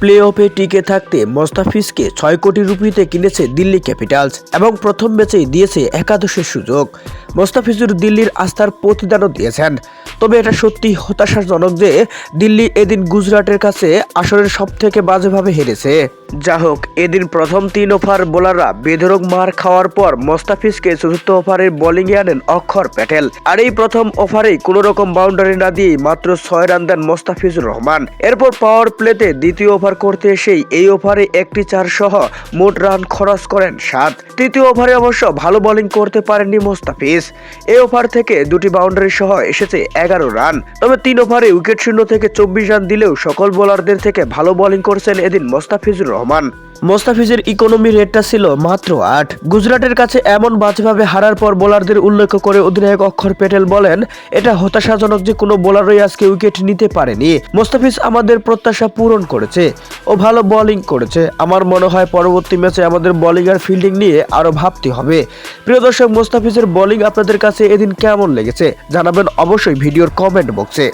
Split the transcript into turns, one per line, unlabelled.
Play অফে টিকে থাকতে মোস্তাফিজকে ৬ কোটি রুপিতে কিনেছে দিল্লি ক্যাপিটালস এবং প্রথম ম্যাচেই দিয়েছে একাদশের সুযোগ। মোস্তাফিজুর দিল্লির আস্থার প্রতিদানও দিয়েছেন। তবে এটা সত্যি হতাশাজনক যে দিল্লি এদিন গুজরাটের কাছে আসরের সবথেকে বাজেভাবে হেরেছে। যা হোক, এদিন প্রথম ৩ ওভার বোলাররা বেধড়ক মার খাওয়ার পর মোস্তাফিজকে চতুর্থ ওভারের বোলিংয়ে আনেন অক্ষর প্যাটেল। আর এই প্রথম ওভারেই কোনো রকম বাউন্ডারি না দিয়েই মাত্র ৬ রান দেন মোস্তাফিজুর রহমান। এরপর পাওয়ার প্লেতে দ্বিতীয় ওভার করতে এসেই এই ওভারে একটি ৪ সহ মোট রান খরচ করেন ৭। তৃতীয় ওভারে অবশ্য ভালো বোলিং করতে পারেননি মোস্তাফিজ। এই ওভার থেকে দুটি বাউন্ডারি সহ এসেছে ১১ রান। তবে ৩ ওভারে উইকেট শূন্য থেকে ২৪ রান দিলেও সকল বোলারদের থেকে ভালো বোলিং করছেন এদিন মোস্তাফিজুর রহমান। মোস্তাফিজের ইকোনমি রেটটা ছিল মাত্র ৮। গুজরাটের কাছে এমন বাজেভাবে হারার পর বোলারদের উল্লেখ করে অধিনায়ক অক্ষর প্যাটেল বলেন, এটা হতাশাজনক যে কোনো বোলারই আজকে উইকেট নিতে পারেনি। মোস্তাফিজ আমাদের প্রত্যাশা পূরণ করেছে, ও ভালো বোলিং করেছে। আমার মনে হয় পরবর্তী ম্যাচে আমাদের বোলিং আর ফিল্ডিং নিয়ে আরো ভাবতে হবে। প্রিয় দর্শক, মোস্তাফিজের বোলিং আপনাদের কাছে এদিন কেমন লেগেছে জানাবেন অবশ্যই ভিডিওর কমেন্ট বক্সে।